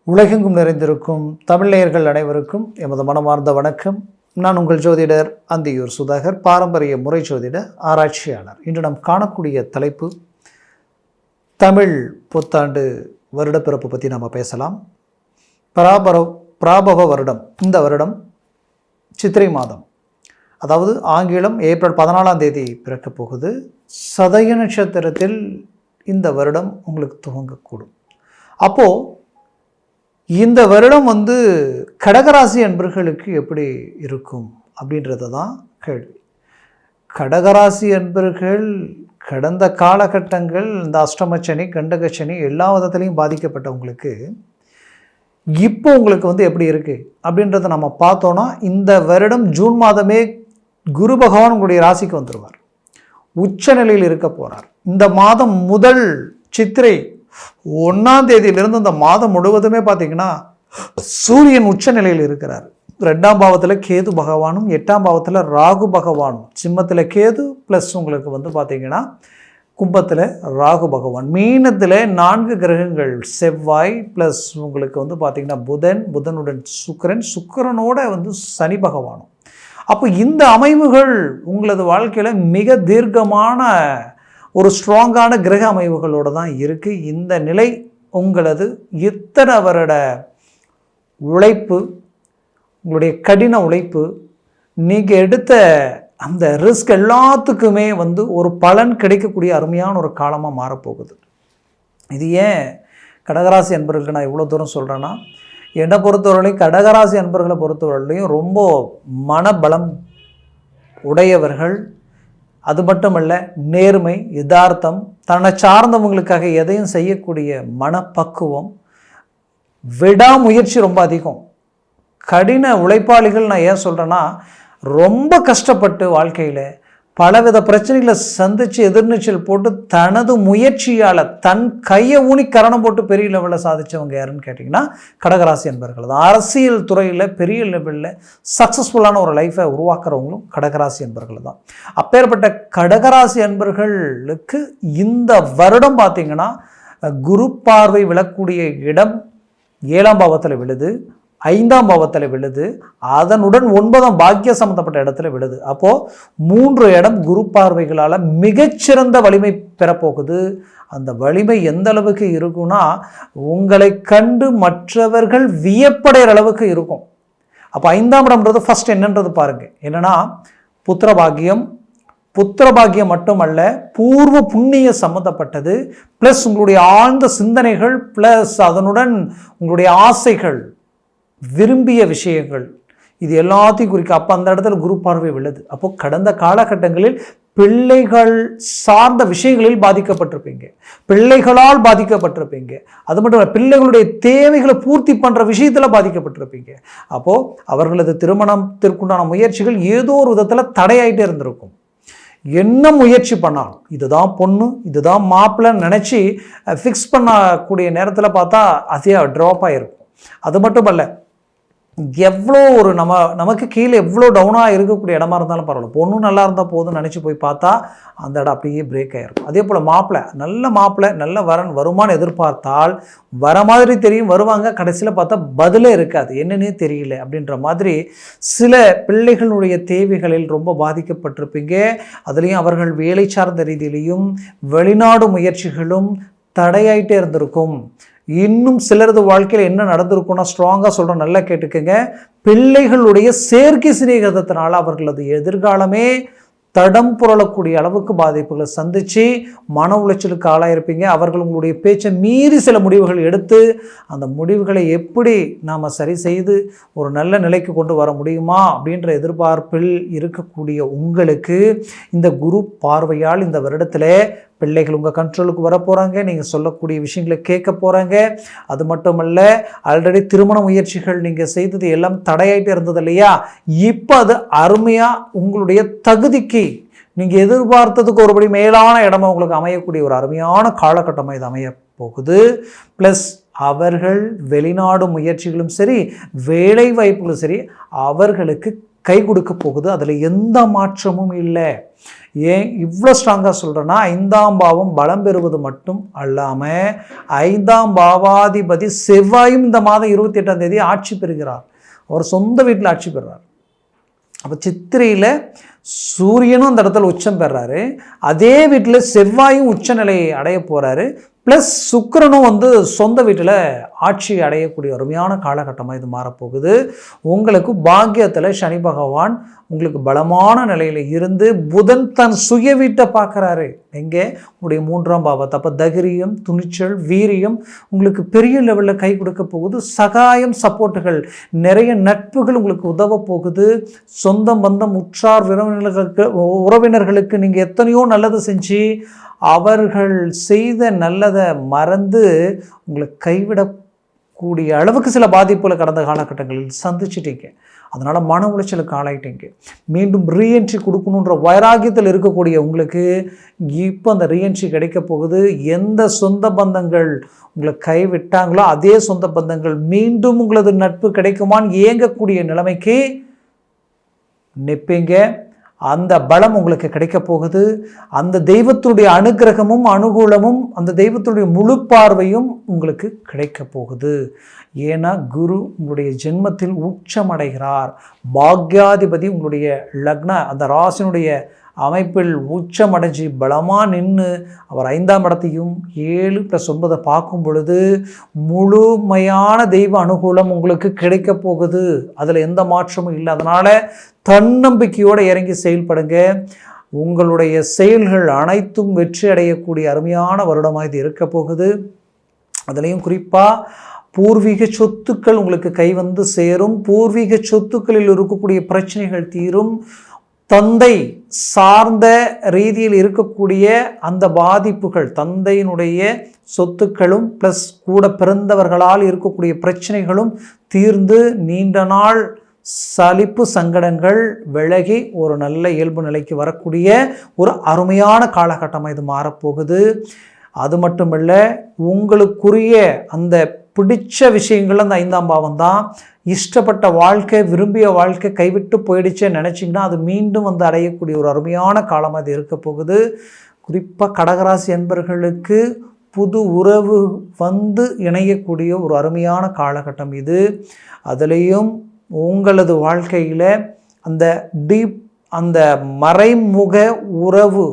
உலகெங்கும் நிறைந்திருக்கும் தமிழ் அனைவருக்கும் எமது மனமார்ந்த வணக்கம். நான் உங்கள் ஜோதிடர் அந்தியூர் சுதாகர், பாரம்பரிய முறை ஜோதிட ஆராய்ச்சியாளர். இன்று நாம் காணக்கூடிய தலைப்பு தமிழ் புத்தாண்டு வருடப்பிறப்பு பற்றி நம்ம பேசலாம். பிராபவ வருடம், இந்த வருடம் சித்திரை மாதம், அதாவது ஆங்கிலம் ஏப்ரல் 14 பிறக்கப் போகுது. சதய நட்சத்திரத்தில் இந்த வருடம் உங்களுக்கு துவங்கக்கூடும். அப்போது இந்த வருடம் கடகராசி அன்பர்களுக்கு எப்படி இருக்கும் அப்படின்றது தான் கேள்வி. கடகராசி அன்பர்கள் கடந்த காலகட்டங்கள் இந்த அஷ்டமச்சனி, கண்டகச்சனி எல்லா விதத்துலையும் பாதிக்கப்பட்டவங்களுக்கு இப்போ உங்களுக்கு எப்படி இருக்குது அப்படின்றத நம்ம பார்த்தோன்னா, இந்த வருடம் ஜூன் மாதமே குரு பகவான் உங்களுடைய ராசிக்கு வந்துடுவார், உச்ச நிலையில் இருக்க போகிறார். இந்த மாதம் முதல் சித்திரை 1 இந்த மாதம் முழுவதுமே பார்த்தீங்கன்னா சூரியன் உச்ச நிலையில் இருக்கிறார். 2ஆம் பாவத்தில் கேது பகவானும் 8ஆம் பாவத்தில் ராகு பகவானும், சிம்மத்தில் கேது ப்ளஸ் உங்களுக்கு பார்த்தீங்கன்னா கும்பத்தில் ராகு பகவான், மீனத்தில் 4 கிரகங்கள், செவ்வாய் ப்ளஸ் உங்களுக்கு பார்த்தீங்கன்னா புதனுடன் சுக்கிரனோட சனி பகவானும். அப்போ இந்த அமைவுகள் உங்களது வாழ்க்கையில் மிக தீர்க்கமான ஒரு ஸ்ட்ராங்கான கிரக அமைவுகளோடு தான் இருக்குது. இந்த நிலை உங்களது இத்தனை வருட உழைப்பு, உங்களுடைய கடின உழைப்பு, நீங்கள் எடுத்த அந்த ரிஸ்க் எல்லாத்துக்குமே ஒரு பலன் கிடைக்கக்கூடிய அருமையான ஒரு காலமாக மாறப்போகுது. இது ஏன் கடகராசி அன்பர்களுக்கு நான் இவ்வளோ தூரம் சொல்கிறேன்னா, என்னை பொறுத்தவரையிலையும் கடகராசி அன்பர்களை பொறுத்தவரையிலையும் ரொம்ப மனபலம் உடையவர்கள். அது மட்டுமல்ல, நேர்மை, யதார்த்தம், தன்னை சார்ந்தவங்களுக்காக எதையும் செய்யக்கூடிய மனப்பக்குவம், விடாமுயற்சி ரொம்ப அதிகம். கடின உழைப்பாளிகள் நான் ஏன் சொல்கிறேன்னா, ரொம்ப கஷ்டப்பட்டு வாழ்க்கையில் பலவித பிரச்சனைகளை சந்தித்து எதிர்நீச்சல் போட்டு தனது முயற்சியால் தன் கையை ஊனி கரணம் போட்டு பெரிய லெவலில் சாதித்தவங்க யாருன்னு கேட்டிங்கன்னா கடகராசி அன்பர்கள் தான். அரசியல் துறையில் பெரிய லெவலில் சக்ஸஸ்ஃபுல்லான ஒரு லைஃப்பை உருவாக்குறவங்களும் கடகராசி அன்பர்கள் தான். அப்பேற்பட்ட கடகராசி அன்பர்களுக்கு இந்த வருடம் பார்த்திங்கன்னா குரு பார்வை விழக்கூடிய இடம் 7ஆம் பாவத்தில் விழுது, 5ஆம் பாவத்தில் விழுது, அதனுடன் 9ஆம் பாக்கிய சம்பந்தப்பட்ட இடத்துல விழுது. அப்போது 3 இடம் குரு பார்வைகளால் மிகச்சிறந்த வலிமை பெறப்போகுது. அந்த வலிமை எந்த அளவுக்கு இருக்குன்னா, உங்களை கண்டு மற்றவர்கள் வியப்படைகிற அளவுக்கு இருக்கும். அப்போ 5ஆம் இடம்ன்றது ஃபஸ்ட் என்னன்றது பாருங்கள். என்னென்னா புத்திரபாகியம் மட்டுமல்ல, பூர்வ புண்ணிய சம்மந்தப்பட்டது, ப்ளஸ் உங்களுடைய ஆழ்ந்த சிந்தனைகள், ப்ளஸ் அதனுடன் உங்களுடைய ஆசைகள், விரும்பிய விஷயங்கள், இது எல்லாத்தையும் குறிக்க. அப்போ அந்த இடத்துல குரு பார்வை விழுது. அப்போது கடந்த காலகட்டங்களில் பிள்ளைகள் சார்ந்த விஷயங்களில் பாதிக்கப்பட்டிருப்பீங்க, பிள்ளைகளால் பாதிக்கப்பட்டிருப்பீங்க. அது மட்டும் இல்லை, பிள்ளைகளுடைய தேவைகளை பூர்த்தி பண்ணுற விஷயத்தில் பாதிக்கப்பட்டிருப்பீங்க. அப்போது அவர்களது திருமணத்திற்குண்டான முயற்சிகள் ஏதோ ஒரு விதத்தில் தடையாயிட்டே இருந்திருக்கும். என்ன முயற்சி பண்ணாலும், இதுதான் பொண்ணு, இதுதான் மாப்பிள்ளைன்னு நினச்சி ஃபிக்ஸ் பண்ணக்கூடிய நேரத்தில் பார்த்தா அதே ட்ராப் ஆகிருக்கும். அது மட்டும் இல்லை, எவ்வளோ ஒரு நமக்கு கீழே எவ்வளோ டவுனாக இருக்கக்கூடிய இடமா இருந்தாலும் பரவாயில்ல, பொண்ணு நல்லா இருந்தால் போதும்னு நினச்சி போய் பார்த்தா அந்த இடம் அப்படியே பிரேக் ஆகிருக்கும். அதே போல் மாப்பிள்ளை நல்ல வரன் வருமானு எதிர்பார்த்தால் வர மாதிரி தெரியும், வருவாங்க, கடைசியில் பார்த்தா பதிலே இருக்காது, என்னன்னே தெரியல அப்படின்ற மாதிரி. சில பிள்ளைகளுடைய தேவைகளில் ரொம்ப பாதிக்கப்பட்டிருப்பீங்க. அதுலேயும் அவர்கள் வேலை சார்ந்த ரீதியிலையும் வெளிநாடு முயற்சிகளும் தடையாயிட்டே இருந்திருக்கும். இன்னும் சிலரது வாழ்க்கையில் என்ன நடந்திருக்குன்னா, ஸ்ட்ராங்காக சொல்கிறோம், நல்லா கேட்டுக்கங்க, பிள்ளைகளுடைய செயற்கை சிநேகிதத்தினால அவர்களது எதிர்காலமே தடம் புரளக்கூடிய அளவுக்கு பாதிப்புகளை சந்தித்து மன உளைச்சலுக்கு ஆளாயிருப்பீங்க. அவர்கள் உங்களுடைய பேச்சை மீறி சில முடிவுகள் எடுத்து அந்த முடிவுகளை எப்படி நாம் சரி செய்து ஒரு நல்ல நிலைக்கு கொண்டு வர முடியுமா அப்படின்ற எதிர்பார்ப்பில் இருக்கக்கூடிய உங்களுக்கு இந்த குரு பார்வையால் இந்த வருடத்தில் பிள்ளைகள் உங்கள் கண்ட்ரோலுக்கு வர போகிறாங்க, நீங்கள் சொல்லக்கூடிய விஷயங்களை கேட்க போகிறாங்க. அது மட்டுமல்ல, ஆல்ரெடி திருமண முயற்சிகள் நீங்கள் செய்தது எல்லாம் தடையாயிட்டே இருந்தது இல்லையா, இப்போ அது அருமையாக உங்களுடைய தகுதிக்கு நீங்கள் எதிர்பார்த்ததுக்கு ஒருபடி மேலான இடமா உங்களுக்கு அமையக்கூடிய ஒரு அருமையான காலகட்டமாக இது அமைய போகுது. ப்ளஸ் அவர்கள் வெளிநாடு முயற்சிகளும் சரி, வேலை வாய்ப்புகளும் சரி, அவர்களுக்கு கை கொடுக்க போகுது. அதில் எந்த மாற்றமும் இல்லை. ஏன் இவ்வளோ ஸ்ட்ராங்காக சொல்கிறேன்னா, 5ஆம் பாவம் பலம் பெறுவது மட்டும் அல்லாமல் 5ஆம் பாவாதிபதி செவ்வாயும் இந்த மாதம் 28ஆம் தேதி ஆட்சி பெறுகிறார். அவர் சொந்த வீட்டில் ஆட்சி பெறுறார். அப்போ சித்திரையில் சூரியனும் அந்த இடத்துல உச்சம் பெறாரு, அதே வீட்டில் செவ்வாயும் உச்ச நிலையை அடைய போகிறாரு, ப்ளஸ் சுக்கிரனும் சொந்த வீட்டில் ஆட்சி அடையக்கூடிய அருமையான காலகட்டமாக இது மாறப்போகுது. உங்களுக்கு பாக்கியத்தில் சனி பகவான் உங்களுக்கு பலமான நிலையில் இருந்து புதன் தன் சுய வீட்டை பார்க்குறாரு. எங்கே? உங்களுடைய 3ஆம் பாவத்தை. அப்போ தைரியம், துணிச்சல், வீரியம் உங்களுக்கு பெரிய லெவலில் கை கொடுக்க போகுது. சகாயம், சப்போர்ட்டுகள், நிறைய நட்புகள் உங்களுக்கு உதவ போகுது. சொந்தம் பந்தம் உற்றார் உறவினர்களுக்கு நீங்கள் எத்தனையோ நல்லது செஞ்சு அவர்கள் செய்த நல்லதை மறந்து உங்களை கைவிடக்கூடிய அளவுக்கு சில பாதிப்புகளை கடந்த காலகட்டங்களில் சந்திச்சிட்டீங்க. அதனால் மன உளைச்சலுக்கு ஆளாயிட்டீங்க. மீண்டும் ரீஎன்ட்ரி கொடுக்கணுன்ற வைராகியத்தில் இருக்கக்கூடிய உங்களுக்கு இப்போ அந்த ரீஎன்ட்ரி கிடைக்க போகுது. எந்த சொந்த பந்தங்கள் உங்களை கைவிட்டாங்களோ அதே சொந்த பந்தங்கள் மீண்டும் உங்களது நட்பு கிடைக்குமான்னு ஏங்கக்கூடிய நிலைமைக்கு நிற்பீங்க. அந்த பலம் உங்களுக்கு கிடைக்க போகுது. அந்த தெய்வத்துடைய அனுகிரகமும் அனுகூலமும் அந்த தெய்வத்துடைய முழு பார்வையும் உங்களுக்கு கிடைக்க போகுது. ஏன்னா குரு உங்களுடைய ஜென்மத்தில் உச்சமடைகிறார். பாக்யாதிபதி உங்களுடைய லக்ன அந்த ராசினுடைய அமைப்பில் உச்சமடைஞ்சி பலமாக நின்று அவர் 5ஆம் இடத்தையும் 7 + 9 பார்க்கும் பொழுது முழுமையான தெய்வ அனுகூலம் உங்களுக்கு கிடைக்க போகுது. அதில் எந்த மாற்றமும் இல்லை. அதனால் தன்னம்பிக்கையோடு இறங்கி செயல்படுங்க. உங்களுடைய செயல்கள் அனைத்தும் வெற்றி அடையக்கூடிய அருமையான வருடமாக இது இருக்க போகுது. அதுலேயும் குறிப்பாக பூர்வீக சொத்துக்கள் உங்களுக்கு கை சேரும். பூர்வீக சொத்துக்களில் இருக்கக்கூடிய பிரச்சனைகள் தீரும். தந்தை சார்ந்த ரீதியில் இருக்கக்கூடிய அந்த பாதிப்புகள், தந்தையினுடைய சொத்துக்களும் ப்ளஸ் கூட பிறந்தவர்களால் இருக்கக்கூடிய பிரச்சனைகளும் தீர்ந்து நீண்ட நாள் சலிப்பு சங்கடங்கள் விலகி ஒரு நல்ல இயல்பு நிலைக்கு வரக்கூடிய ஒரு அருமையான காலகட்டமாக இது மாறப்போகுது. அது மட்டுமல்ல, உங்களுக்குரிய அந்த பிடிச்ச விஷயங்கள் அந்த 5ஆம் பாவம் தான். இஷ்டப்பட்ட வாழ்க்கை, விரும்பிய வாழ்க்கை கைவிட்டு போயிடுச்சேன்னு நினச்சிங்கன்னா அது மீண்டும் அடையக்கூடிய ஒரு அருமையான காலமாக இது இருக்க போகுது. குறிப்பாக கடகராசி என்பர்களுக்கு புது உறவு இணையக்கூடிய ஒரு அருமையான காலகட்டம் இது. அதுலேயும் உங்களது வாழ்க்கையில் அந்த மறைமுக உறவு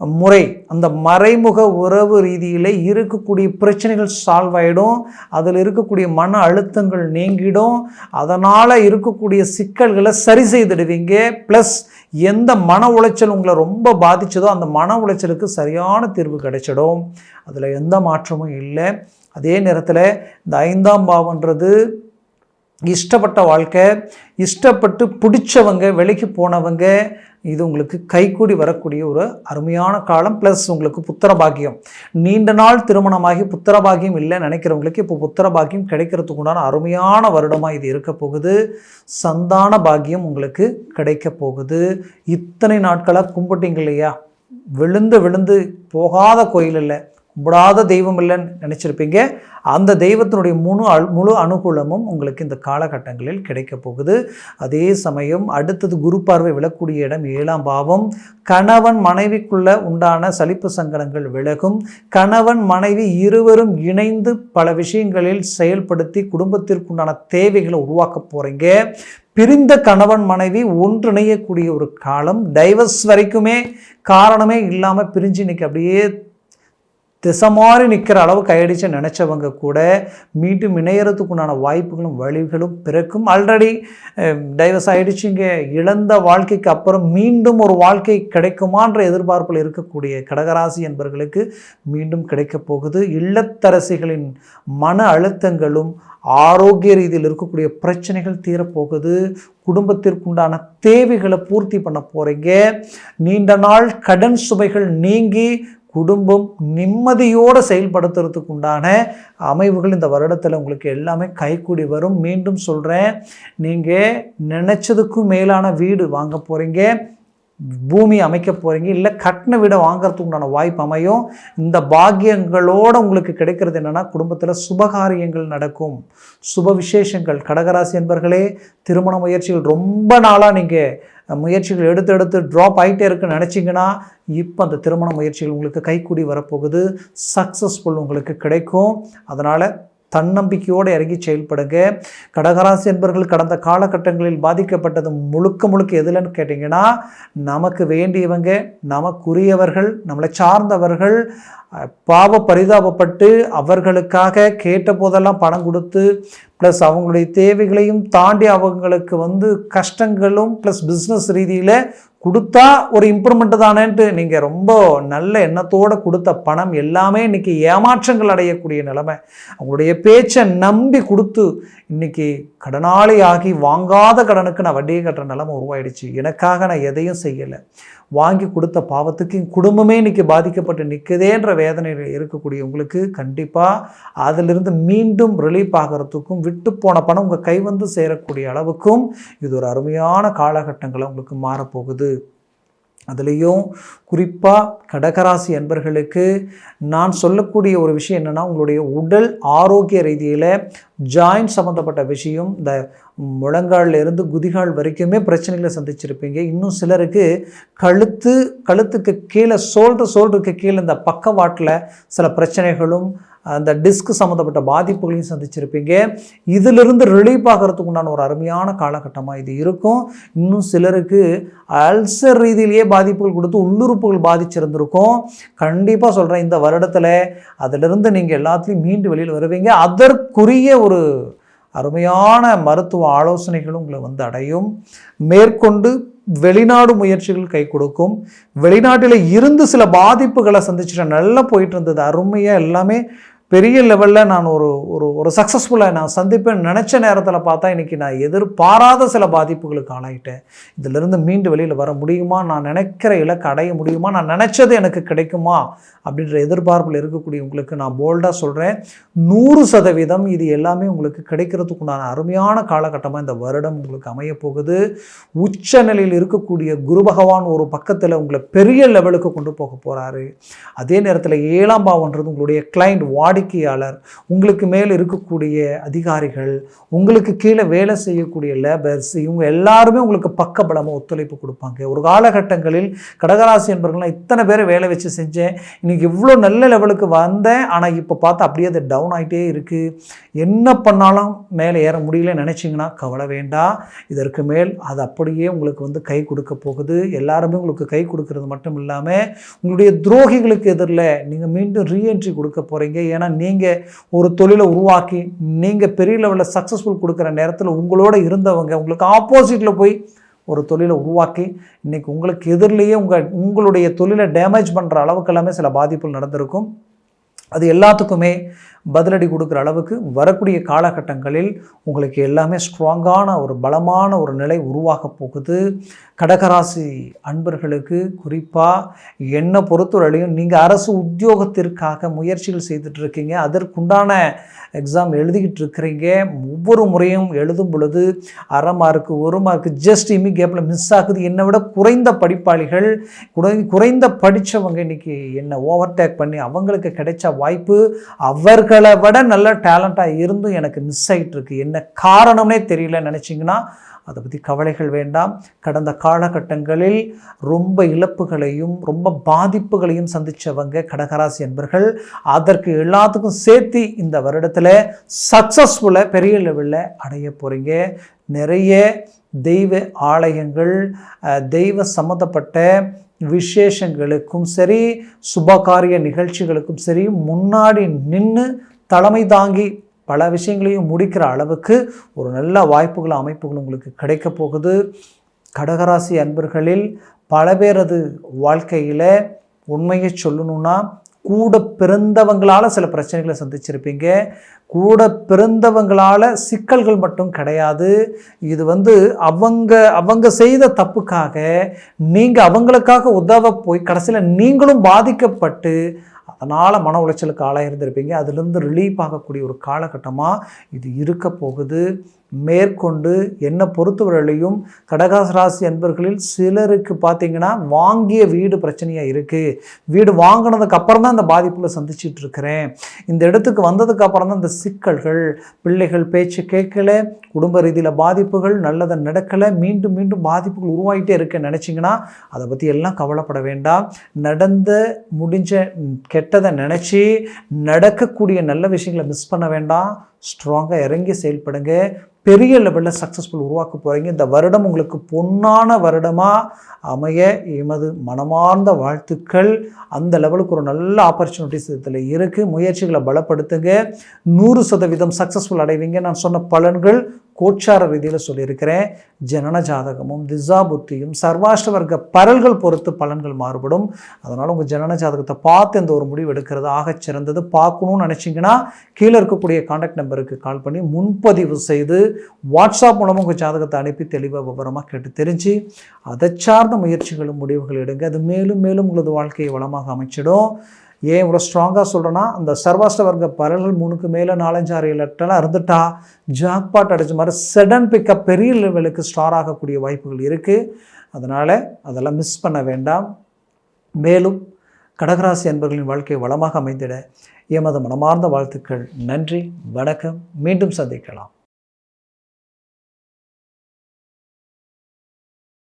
முறை, அந்த மறைமுக உறவு ரீதியில் இருக்கக்கூடிய பிரச்சனைகள் சால்வ் ஆகிடும். அதில் இருக்கக்கூடிய மன அழுத்தங்கள் நீங்கிடும். அதனால் இருக்கக்கூடிய சிக்கல்களை சரி செய்துடுவீங்க. ப்ளஸ் எந்த மன உளைச்சல் உங்களை ரொம்ப பாதித்ததோ அந்த மன உளைச்சலுக்கு சரியான தீர்வு கிடைச்சிடும். அதில் எந்த மாற்றமும் இல்லை. அதே நேரத்தில் இந்த 5ஆம் பாவம்ன்றது இஷ்டப்பட்ட வாழ்க்கை, இஷ்டப்பட்டு பிடிச்சவங்க, வெளிக்கு போனவங்க, இது உங்களுக்கு கைக்கூடி வரக்கூடிய ஒரு அருமையான காலம். ப்ளஸ் உங்களுக்கு புத்திர பாக்கியம், நீண்ட நாள் திருமணமாகி புத்திர பாக்கியம் இல்லை நினைக்கிறவங்களுக்கு இப்போ புத்திர பாக்கியம் கிடைக்கிறதுக்கு உண்டான அருமையான வருடமாக இது இருக்க போகுது. சந்தான பாக்கியம் உங்களுக்கு கிடைக்க போகுது. இத்தனை நாட்களாக கும்பிட்டீங்க இல்லையா, விழுந்து போகாத கோயில் இல்லை, கும்பிடாத தெய்வம் இல்லைன்னு நினச்சிருப்பீங்க. அந்த தெய்வத்தினுடைய முழு அனுகூலமும் உங்களுக்கு இந்த காலகட்டங்களில் கிடைக்க போகுது. அதே சமயம் அடுத்தது குரு பார்வை விழக்கூடிய இடம் 7ஆம் பாவம். கணவன் மனைவிக்குள்ள உண்டான சலிப்பு சங்கடங்கள் விலகும். கணவன் மனைவி இருவரும் இணைந்து பல விஷயங்களில் செயல்படுத்தி குடும்பத்திற்குண்டான தேவைகளை உருவாக்க போகிறீங்க. பிரிந்த கணவன் மனைவி ஒன்றிணையக்கூடிய ஒரு காலம். டைவர்ஸ் வரைக்குமே காரணமே இல்லாமல் பிரிஞ்சு இன்னைக்கு அப்படியே திசை மாறி நிற்கிற அளவுக்கு ஆயிடுச்சு நினச்சவங்க கூட மீண்டும் இணையறதுக்குண்டான வாய்ப்புகளும் வழிகளும் பிறக்கும். ஆல்ரெடி டைவர்ஸ் ஆகிடுச்சிங்க, இழந்த வாழ்க்கைக்கு அப்புறம் மீண்டும் ஒரு வாழ்க்கை கிடைக்குமான்ற எதிர்பார்ப்பில் இருக்கக்கூடிய கடகராசி என்பவர்களுக்கு மீண்டும் கிடைக்க போகுது. இல்லத்தரசிகளின் மன அழுத்தங்களும் ஆரோக்கிய ரீதியில் இருக்கக்கூடிய பிரச்சனைகள் தீரப்போகுது. குடும்பத்திற்குண்டான தேவைகளை பூர்த்தி பண்ண போகிறீங்க. நீண்ட நாள் கடன் சுமைகள் நீங்கி குடும்பம் நிம்மதியோடு செயல்படுத்துறதுக்கு உண்டான அமைவுகள் இந்த வருடத்தில் உங்களுக்கு எல்லாமே கைக்கூடி வரும். மீண்டும் சொல்கிறேன், நீங்கள் நினச்சதுக்கும் மேலான வீடு வாங்க போகிறீங்க. பூமி அமைக்க போகிறீங்க, இல்லை கட்டின வீடை வாங்கிறதுக்கு உண்டான வாய்ப்பு அமையும். இந்த பாக்கியங்களோடு உங்களுக்கு கிடைக்கிறது என்னென்னா, குடும்பத்தில் சுபகாரியங்கள் நடக்கும், சுப விசேஷங்கள். கடகராசி என்பர்களே, திருமண முயற்சிகள் ரொம்ப நாளாக நீங்கள் முயற்சிகள் எடுத்து ட்ராப் ஆகிட்டே இருக்குன்னு நினச்சிங்கன்னா, இப்போ அந்த திருமண முயற்சிகள் உங்களுக்கு கைக்கூடி வரப்போகுது, சக்ஸஸ்ஃபுல் உங்களுக்கு கிடைக்கும். அதனால் தன்னம்பிக்கையோடு இறங்கி செயல்படுங்க. கடகராசி என்பவர்கள் கடந்த காலகட்டங்களில் பாதிக்கப்பட்டது முழுக்க எதுலன்னு கேட்டிங்கன்னா, நமக்கு வேண்டியவங்க, நமக்குரியவர்கள், நம்மளை சார்ந்தவர்கள் பாவ பரிதாபப்பட்டு அவர்களுக்காக கேட்ட போதெல்லாம் பணம் கொடுத்து ப்ளஸ் அவங்களுடைய தேவைகளையும் தாண்டி அவங்களுக்கு கஷ்டங்களும் ப்ளஸ் பிஸ்னஸ் ரீதியில் கொடுத்தா ஒரு இம்ப்ரூவ்மெண்ட் தானேன்ட்டு நீங்கள் ரொம்ப நல்ல எண்ணத்தோடு கொடுத்த பணம் எல்லாமே இன்றைக்கி ஏமாற்றங்கள் அடையக்கூடிய நிலைமை. அவங்களுடைய பேச்சை நம்பி கொடுத்து இன்றைக்கி கடனாளி ஆகி வாங்காத கடனுக்கு நான் வட்டியை கட்டுற நிலைமை உருவாயிடுச்சு. எனக்காக நான் எதையும் செய்யலை, வாங்கி கொடுத்த பாவத்துக்கு குடும்பமே இன்றைக்கி பாதிக்கப்பட்டு நிற்குதேன்ற வேதனையில் இருக்கக்கூடிய உங்களுக்கு கண்டிப்பாக அதிலிருந்து மீண்டும் ரிலீஃப் ஆகிறதுக்கும் விட்டு போன பணம் உங்கள் கை சேரக்கூடிய அளவுக்கும் இது ஒரு அருமையான காலகட்டங்களை உங்களுக்கு மாறப்போகுது. அதுலேயும் குறிப்பாக கடகராசி என்பர்களுக்கு நான் சொல்லக்கூடிய ஒரு விஷயம் என்னென்னா, உங்களுடைய உடல் ஆரோக்கிய ரீதியில் ஜாயிண்ட் சம்மந்தப்பட்ட விஷயம், இந்த முழங்காலில் இருந்து குதிகால் வரைக்குமே பிரச்சனைகளை சந்திச்சிருப்பீங்க. இன்னும் சிலருக்கு கழுத்துக்கு கீழே சோல்டருக்கு கீழே இந்த பக்கவாட்டில் சில பிரச்சனைகளும் அந்த டிஸ்க் சம்மந்தப்பட்ட பாதிப்புகளையும் சந்திச்சிருப்பீங்க. இதிலிருந்து ரிலீஃப் ஆகிறதுக்கு உண்டான ஒரு அருமையான காலகட்டமாக இது இருக்கும். இன்னும் சிலருக்கு அல்சர் ரீதியிலேயே பாதிப்புகள் கொடுத்து உள்ளுறுப்புகள் பாதிச்சிருந்திருக்கும். கண்டிப்பாக சொல்கிறேன், இந்த வருடத்தில் அதிலிருந்து நீங்கள் எல்லாத்துலேயும் மீண்டு வெளியில் வருவீங்க. அதற்குரிய ஒரு அருமையான மருத்துவ ஆலோசனைகளும் உங்களை அடையும். மேற்கொண்டு வெளிநாடு முயற்சிகள் கை கொடுக்கும். வெளிநாட்டில் இருந்து சில பாதிப்புகளை சந்திச்சுட்டு நல்லா போயிட்டு இருந்தது, அருமையாக எல்லாமே பெரிய லெவலில் நான் ஒரு சக்ஸஸ்ஃபுல்லாக நான் சந்திப்பேன் நினச்ச நேரத்தில் பார்த்தா இன்றைக்கி நான் எதிர்பாராத சில பாதிப்புகளுக்கு ஆளாயிட்டேன். இதிலிருந்து மீண்டு வெளியில் வர முடியுமா, நான் நினைக்கிற இலக்கு அடைய முடியுமா, நான் நினச்சது எனக்கு கிடைக்குமா அப்படின்ற எதிர்பார்ப்பில் இருக்கக்கூடிய உங்களுக்கு நான் போல்டாக சொல்கிறேன், 100% இது எல்லாமே உங்களுக்கு கிடைக்கிறதுக்குண்டான அருமையான காலகட்டமாக இந்த வருடம் உங்களுக்கு அமைய போகுது. உச்ச நிலையில் இருக்கக்கூடிய குரு பகவான் ஒரு பக்கத்தில் உங்களை பெரிய லெவலுக்கு கொண்டு போக போகிறாரு. அதே நேரத்தில் 7ஆம் பாவம்ன்றது உங்களுடைய கிளைண்ட், வாடிக்கையாளர், உங்களுக்கு மேல் இருக்கக்கூடிய அதிகாரிகள், உங்களுக்கு கீழே வேலை செய்யக்கூடிய லேபர்ஸ், இவங்க எல்லாருமே உங்களுக்கு பக்கபலமாக ஒத்துழைப்பு கொடுப்பாங்க. ஒரு காலகட்டங்களில் கடகராசி என்பவர்கள்லாம் இத்தனை பேரை வேலை வச்சு செஞ்சேன், இன்றைக்கி இவ்வளோ நல்ல லெவலுக்கு வந்தேன், ஆனால் இப்போ பார்த்தா அப்படியே அது டவுன் ஆகிட்டே இருக்குது, என்ன பண்ணாலும் மேலே ஏற முடியல நினச்சிங்கன்னா கவலை வேண்டாம். இதற்கு மேல் அது அப்படியே உங்களுக்கு கை கொடுக்க போகுது. எல்லாருமே உங்களுக்கு கை கொடுக்கறது மட்டும் இல்லாமல் உங்களுடைய துரோகிகளுக்கு எதிரில் நீங்கள் மீண்டும் ரீஎன்ட்ரி கொடுக்க போகிறீங்க. ஏன்னா நீங்கள் ஒரு தொழிலை உருவாக்கி நீங்கள் பெரிய லெவலில் சக்ஸஸ்ஃபுல் கொடுக்குற நேரத்தில் உங்களோட இருந்தவங்க உங்களுக்கு ஆப்போசிட்டில் போய் ஒரு தொழிலை உருவாக்கி இன்றைக்கி உங்களுக்கு எதிரிலேயே உங்களுடைய தொழிலை டேமேஜ் பண்ணுற அளவுக்கு எல்லாமே சில பாதிப்புகள் நடந்திருக்கும். அது எல்லாத்துக்குமே பதிலடி கொடுக்குற அளவுக்கு வரக்கூடிய காலகட்டங்களில் உங்களுக்கு எல்லாமே ஸ்ட்ராங்கான ஒரு பலமான ஒரு நிலை உருவாக போகுது. கடகராசி அன்பர்களுக்கு குறிப்பாக என்னை பொறுத்தவரையிலையும் நீங்கள் அரசு உத்தியோகத்திற்காக முயற்சிகள் செய்துட்ருக்கீங்க, அதற்குண்டான எக்ஸாம் எழுதிக்கிட்டு இருக்கிறீங்க. ஒவ்வொரு முறையும் எழுதும் பொழுது 1/2 மார்க்கு 1 மார்க்கு ஜஸ்ட் கேப்பில் மிஸ் ஆகுது. என்னை விட குறைந்த படிப்பாளிகள், குறைந்த படித்தவங்க இன்றைக்கி என்னை ஓவர்டேக் பண்ணி அவங்களுக்கு கிடைச்ச வாய்ப்பு அவர்களை விட நல்ல டேலண்டாக இருந்தும் எனக்கு மிஸ் ஆகிட்டு இருக்கு, என்ன காரணம்னே தெரியல நினச்சிங்கன்னா அதை பற்றி கவலைகள் வேண்டாம். கடந்த காலகட்டங்களில் ரொம்ப இழப்புகளையும் ரொம்ப பாதிப்புகளையும் சந்தித்தவங்க கடகராசி என்பர்கள், அதற்கு எல்லாத்துக்கும் சேர்த்து இந்த வருடத்தில் சக்ஸஸ்ஃபுல்லாக பெரிய லெவலில் அடைய போகிறீங்க. நிறைய தெய்வ ஆலயங்கள், தெய்வ சம்மந்தப்பட்ட விசேஷங்களுக்கும் சரி, சுபகாரிய நிகழ்ச்சிகளுக்கும் சரி முன்னாடி நின்று தலைமை தாங்கி பல விஷயங்களையும் முடிக்கிற அளவுக்கு ஒரு நல்ல வாய்ப்புகளும் அமைப்புகளும் உங்களுக்கு கிடைக்க போகுது. கடகராசி அன்பர்களில் பல பேரது வாழ்க்கையில் உண்மையை சொல்லணும்னா கூட பிறந்தவங்களால் சில பிரச்சனைகளை சந்திச்சிருப்பீங்க. கூட பிறந்தவங்களால் சிக்கல்கள் மட்டும் கிடையாது, இது அவங்க செய்த தப்புக்காக நீங்கள் அவங்களுக்காக உதவ போய் கடைசியில் நீங்களும் பாதிக்கப்பட்டு அதனால் மன உளைச்சலுக்கு ஆளாக இருந்திருப்பீங்க. அதிலிருந்து ரிலீஃப் ஆகக்கூடிய ஒரு காலகட்டமாக இது இருக்க போகுது. மேற்கொண்டு என்னை பொறுத்தவரையிலையும் கடகராசி அன்பர்களில் சிலருக்கு பார்த்தீங்கன்னா வாங்கிய வீடு பிரச்சனையாக இருக்குது. வீடு வாங்கினதுக்கு அப்புறம் தான் இந்த பாதிப்புகளை சந்திச்சுட்டு இருக்கிறேன். இந்த இடத்துக்கு வந்ததுக்கு அப்புறம் தான் இந்த சிக்கல்கள், பிள்ளைகள் பேச்சு கேட்கல, குடும்ப ரீதியில் பாதிப்புகள், நல்லதை நடக்கலை, மீண்டும் மீண்டும் பாதிப்புகள் உருவாகிட்டே இருக்கேன்னு நினச்சிங்கன்னா அதை பற்றி எல்லாம் கவலைப்பட வேண்டாம். நடந்த முடிஞ்ச கெட்டதை நினச்சி நடக்கக்கூடிய நல்ல விஷயங்களை மிஸ் பண்ண வேண்டாம். ஸ்ட்ராங்காக இறங்கி செயல்படுங்க. பெரிய லெவலில் சக்ஸஸ்ஃபுல் உருவாக்க போகிறீங்க. இந்த வருடம் உங்களுக்கு பொன்னான வருடமாக அமைய எமது மனமார்ந்த வாழ்த்துக்கள். அந்த லெவலுக்கு ஒரு நல்ல ஆப்பர்ச்சுனிட்டிஸ் இதில் இருக்குது. முயற்சிகளை பலப்படுத்துங்க. 100% சக்ஸஸ்ஃபுல் அடைவீங்க. நான் சொன்ன பலன்கள் கோச்சார ரீதியில் சொல்லியிருக்கிறேன். ஜனன ஜாதகமும் திசா புத்தியும் சர்வாஷ்ட வர்க்க பரல்கள் பொறுத்து பலன்கள் மாறுபடும். அதனால் உங்கள் ஜனன ஜாதகத்தை பார்த்து இந்த ஒரு முடிவு எடுக்கிறது ஆகச் சிறந்தது. பார்க்கணும்னு நினச்சிங்கன்னா கீழே இருக்கக்கூடிய கான்டாக்ட் நம்பருக்கு கால் பண்ணி முன்பதிவு செய்து வாட்ஸ்அப் மூலமாக உங்கள் ஜாதகத்தை அனுப்பி தெளிவாக விவரமாக கேட்டு தெரிஞ்சு அதை சார்ந்த முயற்சிகளும் முடிவுகள் எடுங்க. அது மேலும் மேலும் உங்களது வாழ்க்கையை வளமாக அமைச்சிடும். ஏன் இவ்வளோ ஸ்ட்ராங்காக சொல்கிறேன்னா, அந்த சர்வாஷ்ட வர்க்க பரல்கள் 3க்கு மேலே 4, 5, 6, 7, 8 இருந்துட்டா ஜாக்பாட் அடிச்ச மாதிரி சடன் பிக்கப் பெரிய லெவலுக்கு ஸ்டார் ஆகக்கூடிய வாய்ப்புகள் இருக்குது. அதனால் அதெல்லாம் மிஸ் பண்ண வேண்டாம். மேலும் கடகராசி அன்பர்களின் வாழ்க்கையை வளமாக அமைந்திட எமது மனமார்ந்த வாழ்த்துக்கள். நன்றி, வணக்கம். மீண்டும் சந்திக்கலாம்.